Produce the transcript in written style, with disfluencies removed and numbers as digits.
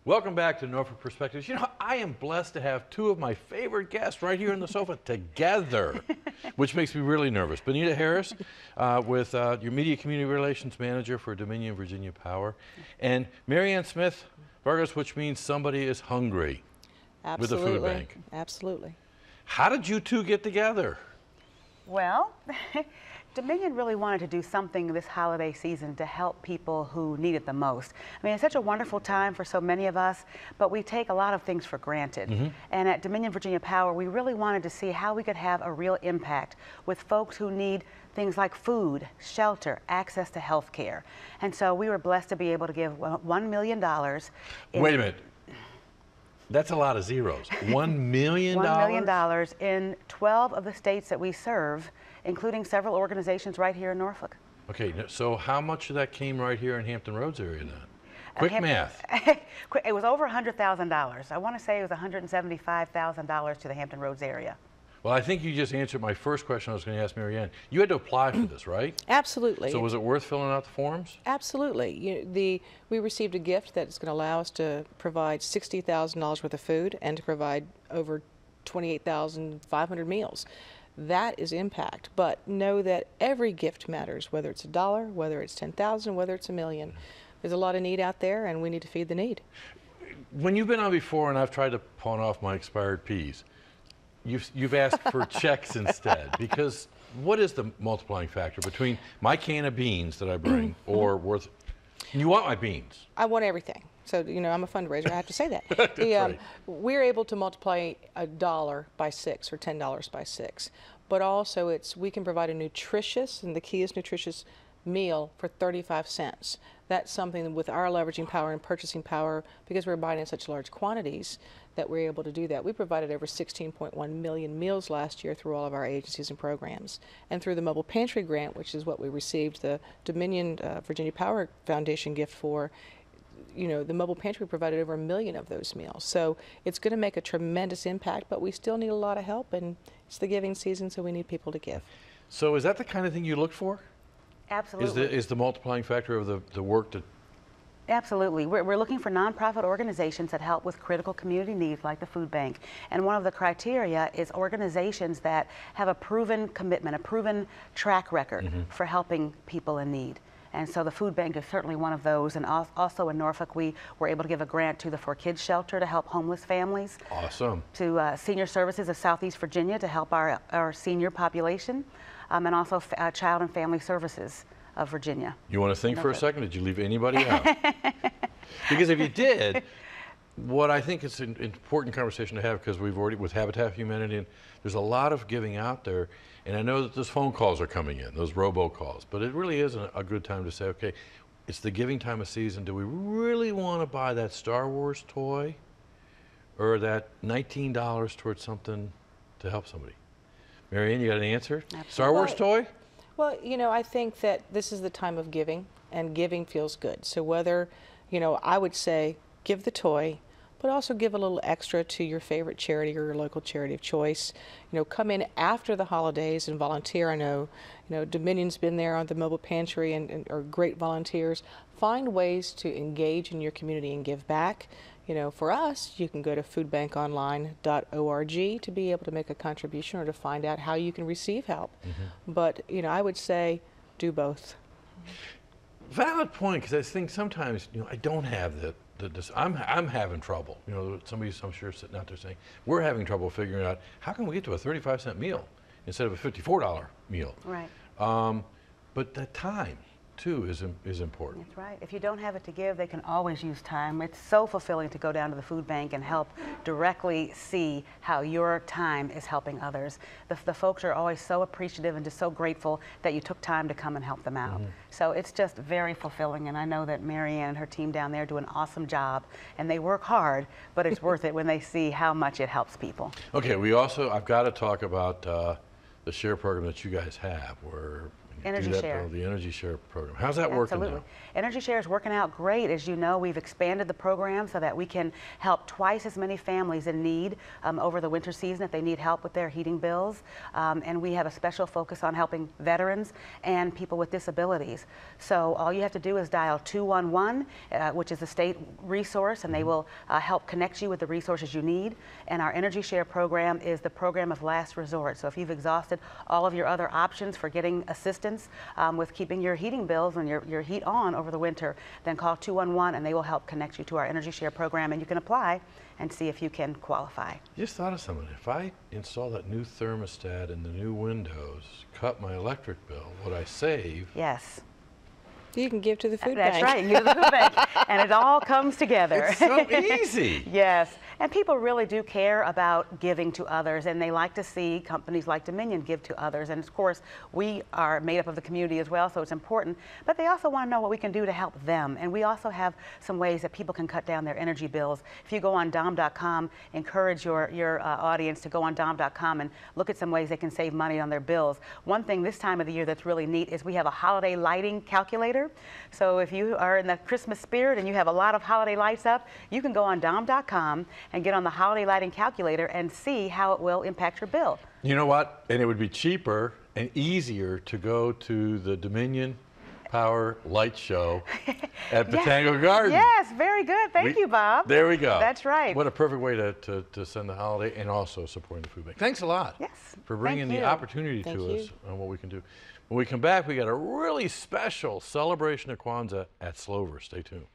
Welcome back to Norfolk Perspectives. You know, I am blessed to have two of my favorite guests right here on the sofa together, which makes me really nervous. Benita Harris, with your Media Community Relations Manager for Dominion Virginia Power, and Marianne Smith Vargas, which means somebody is hungry. Absolutely. With the food bank. Absolutely. How did you two get together? Well, Dominion really wanted to do something this holiday season to help people who need it the most. I mean, it's such a wonderful time for so many of us, but we take a lot of things for granted. And at Dominion Virginia Power, we really wanted to see how we could have a real impact with folks who need things like food, shelter, access to health care. And so we were blessed to be able to give $1 million. Wait a minute. That's a lot of zeros. $1 million? $1 million in 12 of the states that we serve, including several organizations right here in Norfolk. Okay, so how much of that came right here in Hampton Roads area then? Quick math. It was over $100,000. I want to say it was $175,000 to the Hampton Roads area. Well, I think you just answered my first question I was going to ask Marianne. You had to apply for this, right? Absolutely. So was it worth filling out the forms? Absolutely. We received a gift that's going to allow us to provide $60,000 worth of food and to provide over 28,500 meals. That is impact, but know that every gift matters, whether it's $1, whether it's 10,000, whether it's $1 million. There's a lot of need out there, and we need to feed the need. When you've been on before and I've tried to pawn off my expired peas, you've asked for checks instead, because what is the multiplying factor between my can of beans that I bring or worth? You want my beans. I want everything. So, you know, I'm a fundraiser, I have to say that. Right. We're able to multiply $1 by 6 or $10 by 6, but also we can provide a nutritious, and the key is nutritious, meal for 35 cents. That's something with our leveraging power and purchasing power, because we're buying in such large quantities, that we're able to do that. We provided over 16.1 million meals last year through all of our agencies and programs. And through the Mobile Pantry Grant, which is what we received the Dominion Virginia Power Foundation gift for, you know, the Mobile Pantry provided over 1 million of those meals. So it's going to make a tremendous impact, but we still need a lot of help, and it's the giving season, so we need people to give. So is that the kind of thing you look for? Absolutely. Is the multiplying factor of the work that? Absolutely. We're looking for nonprofit organizations that help with critical community needs like the food bank. And one of the criteria is organizations that have a proven commitment, a proven track record for helping people in need. And so the food bank is certainly one of those. And also in Norfolk, we were able to give a grant to the 4Kids shelter to help homeless families. Awesome. To Senior Services of Southeast Virginia to help our senior population. And also Child and Family Services of Virginia. You want to think for a second? Did you leave anybody out? Because if you did, what I think is an important conversation to have, because we've already, with Habitat for Humanity, and there's a lot of giving out there, and I know that those phone calls are coming in, those robocalls, but it really is a good time to say, okay, it's the giving time of season. Do we really want to buy that Star Wars toy or that $19 towards something to help somebody? Marianne, you got an answer? Absolutely. Star Wars toy? Well, you know, I think that this is the time of giving, and giving feels good. So whether, you know, I would say give the toy, but also give a little extra to your favorite charity or your local charity of choice. You know, come in after the holidays and volunteer. I know, you know, Dominion's been there on the Mobile Pantry and are great volunteers. Find ways to engage in your community and give back. You know, for us, you can go to foodbankonline.org to be able to make a contribution or to find out how you can receive help. But, you know, I would say do both. Valid point, because I think sometimes, you know, I don't have I'm having trouble. You know, somebody's, I'm sure, sitting out there saying, we're having trouble figuring out how can we get to a 35-cent meal instead of a $54 meal. Right. But that time, too, is important. That's right. If you don't have it to give, they can always use time. It's so fulfilling to go down to the food bank and help directly see how your time is helping others. The folks are always so appreciative and just so grateful that you took time to come and help them out. So it's just very fulfilling, and I know that Marianne and her team down there do an awesome job, and they work hard, but it's worth it when they see how much it helps people. Okay, I've got to talk about the share program that you guys have, where You Energy do that Share. through the Energy Share program. How's that working Absolutely. now? Energy Share is working out great. As you know, we've expanded the program so that we can help twice as many families in need over the winter season if they need help with their heating bills. And we have a special focus on helping veterans and people with disabilities. So all you have to do is dial 211, which is a state resource, and they will help connect you with the resources you need. And our Energy Share program is the program of last resort. So if you've exhausted all of your other options for getting assistance with keeping your heating bills and your heat on over the winter, then call 211 and they will help connect you to our Energy Share program, and you can apply and see if you can qualify. Just thought of something. If I install that new thermostat in the new windows, cut my electric bill, would I save? Yes. You can give to the food That's bank. right, you give to the food bank, and it all comes together. It's so easy. Yes, and people really do care about giving to others, and they like to see companies like Dominion give to others. And of course, we are made up of the community as well, so it's important. But they also want to know what we can do to help them. And we also have some ways that people can cut down their energy bills. If you go on Dom.com, encourage your audience to go on Dom.com and look at some ways they can save money on their bills. One thing this time of the year that's really neat is we have a holiday lighting calculator. So if you are in the Christmas spirit and you have a lot of holiday lights up, you can go on Dom.com and get on the holiday lighting calculator and see how it will impact your bill. You know what? And it would be cheaper and easier to go to the Dominion Power Light Show at Botanical Gardens. Yes, very good. Thank you, Bob. There we go. That's right. What a perfect way to send the holiday and also supporting the food bank. Thanks a lot for bringing thank the you. opportunity Thank to you. us on what we can do. When we come back, we got a really special celebration of Kwanzaa at Slover. Stay tuned.